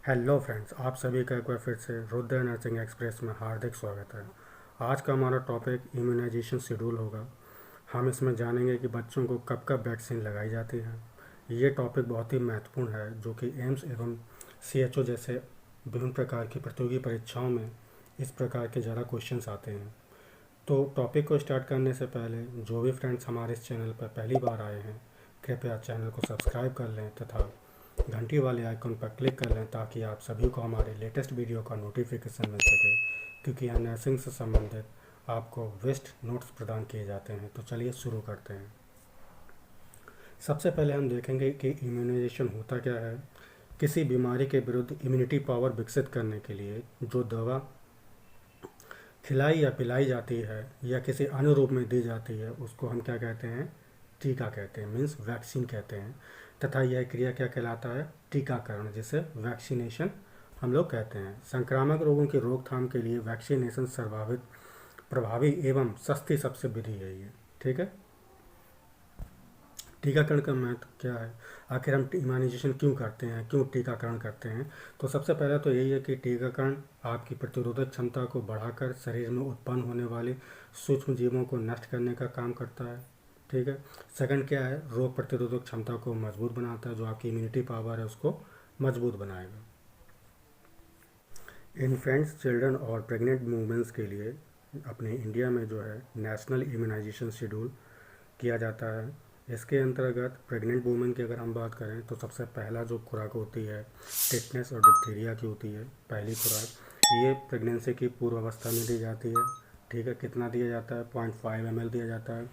Hello friends, आप सभी का एक बार फिर से रुद्र नर्सिंग एक्सप्रेस में हार्दिक स्वागत है। आज का हमारा टॉपिक इम्यूनाइजेशन शेड्यूल होगा। हम इसमें जानेंगे कि बच्चों को कब कब वैक्सीन लगाई जाती है। ये टॉपिक बहुत ही महत्वपूर्ण है, जो कि एम्स एवं सीएचओ जैसे विभिन्न प्रकार की प्रतियोगी परीक्षाओं में इस प्रकार के ज़्यादा क्वेश्चंस आते हैं। तो टॉपिक को स्टार्ट करने से पहले जो भी फ्रेंड्स हमारे इस चैनल पर पहली बार आए हैं, कृपया चैनल को सब्सक्राइब कर लें तथा घंटी वाले आइकन पर क्लिक कर लें, ताकि आप सभी को हमारे लेटेस्ट वीडियो का नोटिफिकेशन मिल सके, क्योंकि यहाँ नर्सिंग से संबंधित आपको बेस्ट नोट्स प्रदान किए जाते हैं। तो चलिए शुरू करते हैं। सबसे पहले हम देखेंगे कि इम्यूनाइजेशन होता क्या है। किसी बीमारी के विरुद्ध इम्यूनिटी पावर विकसित करने के लिए जो दवा खिलाई या पिलाई जाती है या किसी अन्य रूप में दी जाती है, उसको हम क्या कहते हैं? टीका कहते हैं, मीन्स वैक्सीन कहते हैं। तथा यह क्रिया क्या कहलाता है? टीकाकरण, जिसे वैक्सीनेशन हम लोग कहते हैं। संक्रामक रोगों की रोकथाम के लिए वैक्सीनेशन सर्वाधिक प्रभावी एवं सस्ती सबसे विधि है ये। ठीक है। टीकाकरण का महत्व क्या है? आखिर हम इम्यूनाइजेशन क्यों करते हैं, क्यों टीकाकरण करते हैं? तो सबसे पहले तो यही है कि टीकाकरण आपकी प्रतिरोधक क्षमता को बढ़ाकर शरीर में उत्पन्न होने वाले सूक्ष्म जीवों को नष्ट करने का काम करता है। ठीक है। सेकंड क्या है? रोग प्रतिरोधक क्षमता को मजबूत बनाता है, जो आपकी इम्यूनिटी पावर है उसको मजबूत बनाएगा। इन्फेंट्स, चिल्ड्रन और प्रेग्नेंट वुमेंस के लिए अपने इंडिया में जो है नेशनल इम्यूनाइजेशन शेड्यूल किया जाता है। इसके अंतर्गत प्रेग्नेंट वुमेन की अगर हम बात करें तो सबसे पहला जो खुराक होती है टिटनेस और डिप्थीरिया की होती है। पहली खुराक ये प्रेगनेंसी की पूर्व अवस्था में दी जाती है। ठीक है। कितना दिया जाता है? 0.5 ml दिया जाता है।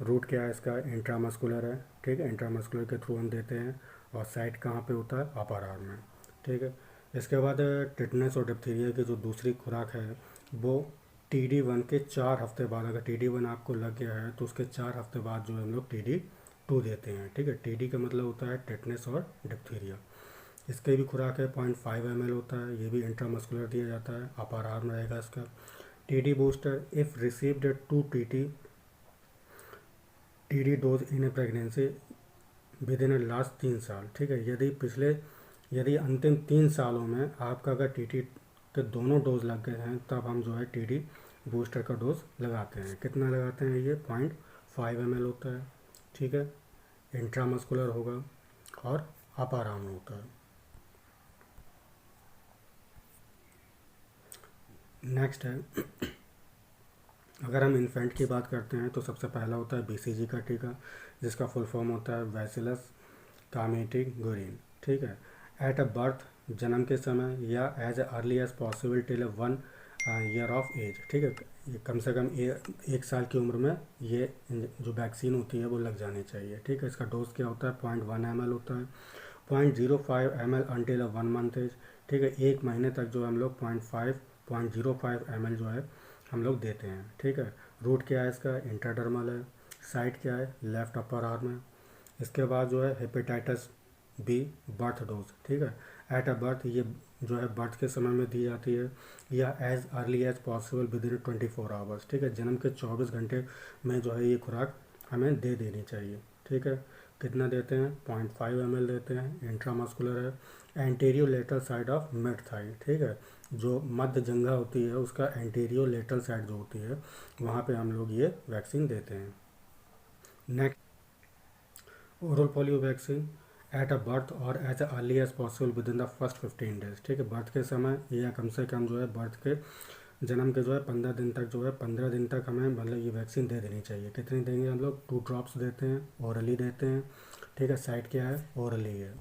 रूट क्या है इसका? इंट्रामस्कुलर है। ठीक है। इंट्रामस्कुलर के थ्रू हम देते हैं और साइट कहाँ पे होता है? अपर आर्म में। ठीक है। इसके बाद टिटनेस और डिप्थीरिया की जो दूसरी खुराक है वो TD1 के 4 हफ्ते बाद, अगर TD1 आपको लग गया है तो उसके 4 हफ्ते बाद जो है हम लोग TD2 देते हैं। ठीक है। TD का मतलब होता है टिटनेस और डिप्थीरिया। इसके भी खुराक है 0.5 ml होता है, ये भी इंट्रामस्कुलर दिया जाता है, अपर आर्म रहेगा इसका। TD booster if received 2 TD dose in A pregnancy with in last 3 साल। ठीक है। यदि अंतिम 3 सालों में आपका अगर TD के दोनों डोज लग गए हैं, तब हम जो है TD बूस्टर का डोज लगाते हैं। कितना लगाते हैं? ये 0.5 ml होता है। ठीक है। इंट्रामस्कुलर होगा और अपर आर्म होता है। नेक्स्ट है, अगर हम इन्फेंट की बात करते हैं तो सबसे पहला होता है BCG का टीका, जिसका फुल फॉर्म होता है बैसिलस कामेटिक गुरिन। ठीक है। एट अ बर्थ, जन्म के समय, या as early as possible till 1 year of age. ठीक है। ये कम से कम 1 साल की उम्र में ये जो वैक्सीन होती है वो लग जानी चाहिए। ठीक है। इसका डोज क्या होता है? 0.1 ml होता है। 0.05 ml अनटिल 1 मंथ एज। ठीक है। 1 महीने तक जो हम लोग 0.05 ml जो है हम लोग देते हैं। ठीक है। रूट क्या है इसका? इंट्राडर्मल है। साइट क्या है? लेफ्ट अपर आर्म है। इसके बाद जो है हेपेटाइटिस B बर्थ डोज। ठीक है। एट अ बर्थ, ये जो है बर्थ के समय में दी जाती है, या as early as possible within 24 hours. ठीक है। जन्म के 24 घंटे में जो है ये खुराक हमें दे देनी चाहिए। ठीक है। कितना देते हैं? 0.5 ml देते हैं। इंट्रामस्कुलर है। Anterolateral side of mid thigh. ठीक है। जो मध्य जंघा होती है उसका एंटीरियो लेटरल साइड जो होती है, वहाँ पे हम लोग ये वैक्सीन देते हैं। Next, oral polio vaccine at a birth और as early as possible within the first 15 days. ठीक है। बर्थ के समय या कम से कम जो है बर्थ के जन्म के जो है 15 दिन तक, जो है 15 दिन तक हमें मतलब ये वैक्सीन दे देनी चाहिए। कितनी देंगे हम लोग? 2 ड्रॉप्स देते हैं, ओरली देते हैं। ठीक है। साइट क्या है? ओरली है।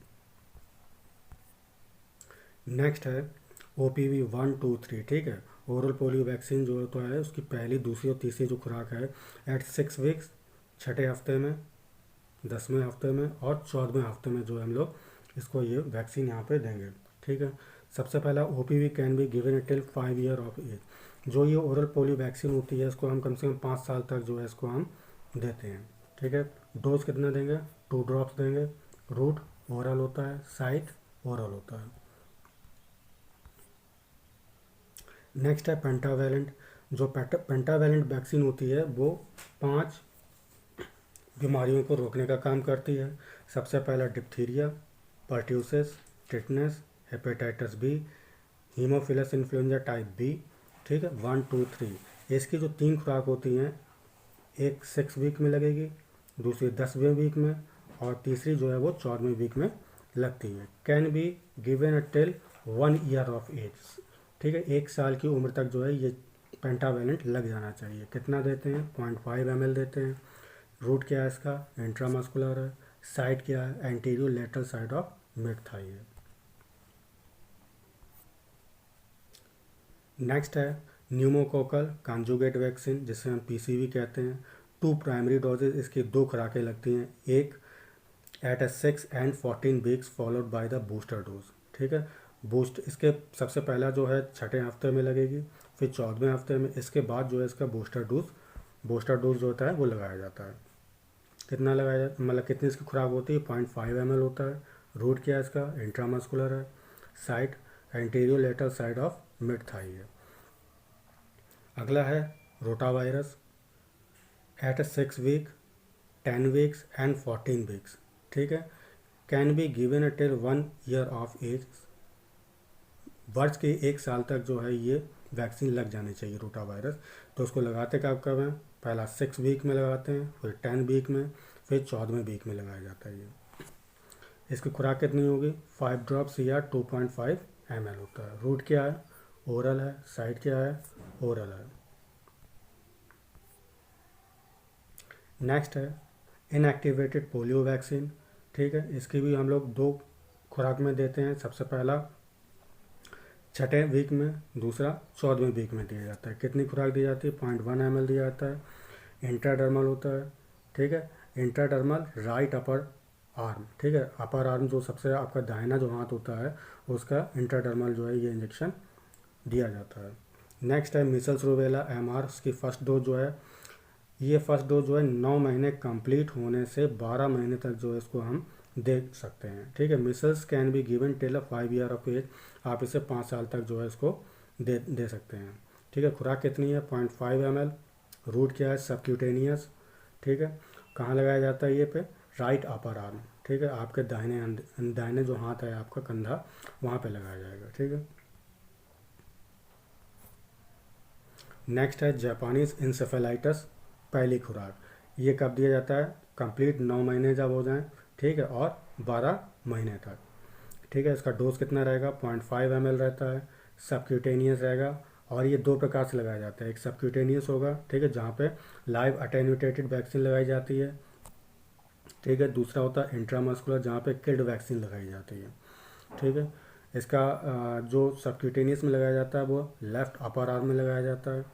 नेक्स्ट है OPV 1, 2, 3। ठीक है। ओरल पोलियो वैक्सीन जो तो है उसकी पहली, दूसरी और तीसरी जो खुराक है एट 6 वीक्स, छठे हफ्ते में, 10वें हफ्ते में और 14वें हफ्ते में जो है हम लोग इसको ये वैक्सीन यहाँ पे देंगे। ठीक है। सबसे पहला OPV can be given till 5 year of age. जो ये ओरल पोलियो वैक्सीन होती है इसको हम कम से कम 5 साल तक जो है इसको हम देते हैं। ठीक है। डोज कितना देंगे? 2 ड्रॉप्स देंगे। रूट ओरल होता है, साइट ओरल होता है। नेक्स्ट है पेंटावेलेंट। जो पेंटावेलेंट वैक्सीन होती है वो 5 बीमारियों को रोकने का काम करती है। सबसे पहला diphtheria, pertussis, tetanus, hepatitis B, haemophilus influenzae type B, ठीक है, 1 2 3। इसकी जो 3 खुराक होती हैं, एक 6 वीक में लगेगी, दूसरी 10वें वीक में, और तीसरी जो है वो 14वें वीक में लगती है। Can be given till 1 year of age, ठीक है, 1 साल की उम्र तक जो है ये पेंटावेलेंट लग जाना चाहिए। कितना देते हैं? 0.5 ml देते हैं। रूट क्या है इसका? इंट्रामस्कुलर है। साइड क्या है? Anterior lateral side of mid thigh है। नेक्स्ट है न्यूमोकोकल कॉन्जुगेट वैक्सीन, जिसे हम पीसीवी कहते हैं। 2 प्राइमरी डोजेज, इसकी 2 खुराकें लगती हैं, एक at 6 and 14 weeks followed by the booster dose, ठीक है। बूस्ट इसके सबसे पहला जो है 6ठे हफ्ते में लगेगी, फिर 14वें हफ्ते में, इसके बाद जो है इसका बूस्टर डोज जो होता है वो लगाया जाता है। कितना लगाया जाता है, मतलब कितनी इसकी खुराक होती है? 0.5 ml होता है। रूट क्या है इसका? इंट्रामस्कुलर है। Side anterior lateral side of mid thigh है। अगला है rotavirus at 6 week, 10 weeks and 14 weeks, ठीक है। Can be given till 1 year of age, वर्ष के 1 साल तक जो है ये वैक्सीन लग जानी चाहिए रोटा वायरस। तो उसको लगाते कब हैं? पहला 6 वीक में लगाते हैं, फिर 10 वीक में, फिर 14वें वीक में लगाया जाता है ये। इसकी खुराक कितनी होगी? 5 ड्रॉप्स या 2.5 ml होता है। रूट क्या है? ओरल है। साइड क्या है? ओरल है। नेक्स्ट है इनएक्टिवेटेड पोलियो वैक्सीन, ठीक है। इसकी भी हम लोग 2 खुराक में देते हैं। सबसे पहला 6ठे वीक में, दूसरा 14वें वीक में दिया जाता है। कितनी खुराक दी जाती है? 0.1 ml दिया जाता है। इंट्राडर्मल होता है, ठीक है। इंट्राडर्मल राइट अपर आर्म, ठीक है। अपर आर्म जो सबसे आपका दाहिना जो हाथ होता है उसका इंट्राडर्मल जो है ये इंजेक्शन दिया जाता है। नेक्स्ट है मीसल्स रूबेला MR, उसकी फर्स्ट डोज जो है, ये फर्स्ट डोज जो है 9 महीने कंप्लीट होने से 12 महीने तक जो है इसको हम दे सकते हैं, ठीक है। Measles can be given till a 5 year of age, आप इसे 5 साल तक जो है इसको दे सकते हैं, ठीक है। खुराक कितनी है? 0.5 ml। रूट क्या है? सबक्यूटेनियस, ठीक है। कहाँ लगाया जाता है ये? पे राइट अपर आर्म, ठीक है। आपके दाहिने जो हाथ है आपका कंधा, वहाँ पे लगाया जाएगा, ठीक है। नेक्स्ट है जापानीज इंसेफेलाइटिस, पहली खुराक। ये कब दिया जाता है? कंप्लीट 9 महीने जब हो जाएं, ठीक है, और 12 महीने तक, ठीक है। इसका डोज कितना रहेगा? 0.5 ml रहता है। सबक्यूटेनियस रहेगा, और ये 2 प्रकार से लगाया जाता है। एक सबक्यूटेनियस होगा, ठीक है, जहाँ पे लाइव अटेन्यूटेटेड वैक्सीन लगाई जाती है, ठीक है। दूसरा होता है इंट्रामस्कुलर, जहाँ पे किल्ड वैक्सीन लगाई जाती है, ठीक है। इसका जो सबक्यूटेनियस में लगाया जाता है वो लेफ्ट अपर आर्म में लगाया जाता है,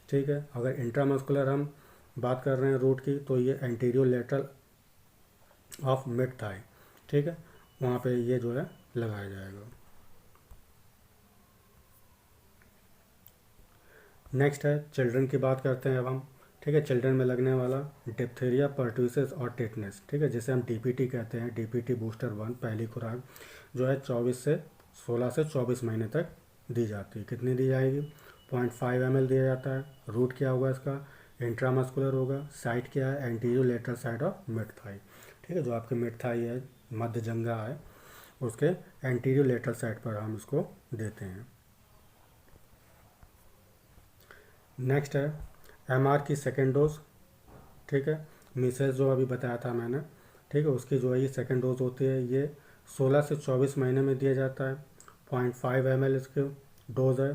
ठीक है। अगर इंट्रामस्कुलर हम बात कर रहे हैं रूट की, तो ये anterior lateral of mid thigh, ठीक है, वहाँ पे ये जो है लगाया जाएगा। नेक्स्ट है चिल्ड्रन की बात करते हैं अब हम, ठीक है। चिल्ड्रन में लगने वाला डिप्थीरिया, पर्ट्यूसिस और टेटनस, ठीक है, जिसे हम डीपीटी कहते हैं। डीपीटी बूस्टर 1 पहली खुराक जो है 16 से 24 महीने तक दी जाती है। कितनी दी जाएगी? 0.5 ml दिया जाता है। रूट क्या होगा इसका? इंट्रामस्कुलर होगा। साइड क्या है? Anterior lateral side of mid thigh, ठीक है। जो आपके मिड थाई है, मध्य जंगा है, उसके एंटीरियर लेटरल साइड पर हम इसको देते हैं। नेक्स्ट है MR की सेकेंड डोज, ठीक है। मीसल्स जो अभी बताया था मैंने, ठीक है, उसकी जो है ये सेकेंड डोज होती है। ये 16 से 24 महीने में दिया जाता है। 0.5 ml इसके डोज है।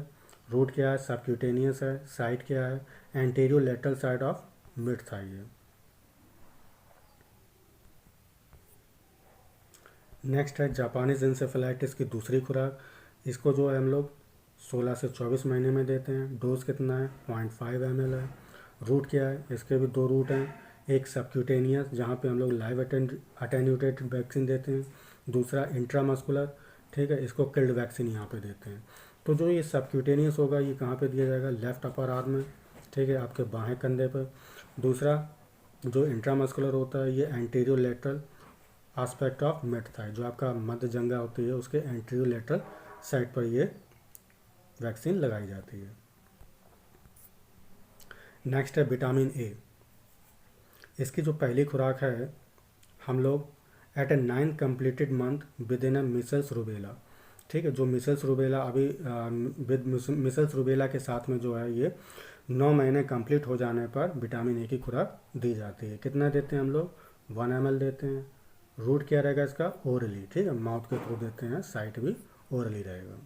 रूट क्या है? सबक्यूटेनियस है। साइड क्या है? Anterior lateral side of mid thigh है। नेक्स्ट है जापानीज इंसेफेलाइटिस की दूसरी खुराक। इसको जो है हम लोग 16 से 24 महीने में देते हैं। डोज कितना है? 0.5 ml है। रूट क्या है? इसके भी 2 रूट हैं। एक सबक्यूटेनियस, जहाँ पे हम लोग लाइव अटेन्यूटेड वैक्सीन देते हैं। दूसरा इंट्रामस्कुलर, ठीक है, इसको किल्ड वैक्सीन यहाँ पे देते हैं। तो जो ये सबक्यूटेनियस होगा ये कहाँ पे दिया जाएगा? लेफ्ट अपर आर्म में, ठीक है, आपके बाएं कंधे पर। दूसरा जो इंट्रामस्कुलर होता है ये anterior lateral aspect of mid thigh, जो आपका मध्य जंगा होती है उसके एंटीरियर लेटरल साइड पर ये वैक्सीन लगाई जाती है। नेक्स्ट है विटामिन ए। इसकी जो पहली खुराक है, हम लोग at a 9 completed month within a measles rubella, ठीक है। जो मिसल्स रूबेला अभी विद मिसल्स रूबेला के साथ में जो है ये 9 महीने कंप्लीट हो जाने पर विटामिन ए की खुराक दी जाती है। कितना देते हैं हम लोग? 1 ml देते हैं। रूट क्या रहेगा इसका? ओरली, ठीक है, माउथ के थ्रू देते हैं, साइट भी ओरली रहेगा।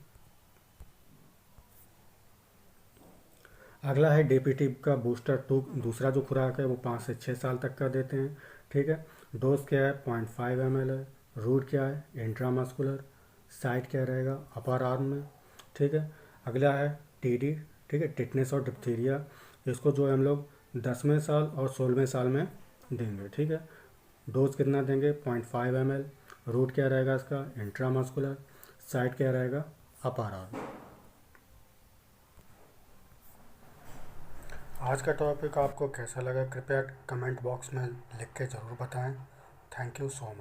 अगला है डीपीटी का बूस्टर 2, दूसरा जो खुराक है वो 5 से 6 साल तक का देते हैं, ठीक है। डोज क्या है? 0.5 ml है। रूट क्या है? इंट्रामस्कुलर। साइट क्या रहेगा? अपर आर्म में, ठीक है। अगला है टीडी, ठीक है, टिटनेस और डिप्थीरिया। इसको जो है हम लोग 10वें साल और 16वें साल में देंगे, ठीक है। डोज कितना देंगे? 0.5 ml। रूट क्या रहेगा इसका? इंट्रामस्कुलर। साइट क्या रहेगा? Upper arm. आज का टॉपिक आपको कैसा लगा कृपया कमेंट बॉक्स में लिख के ज़रूर बताएं। Thank you so much.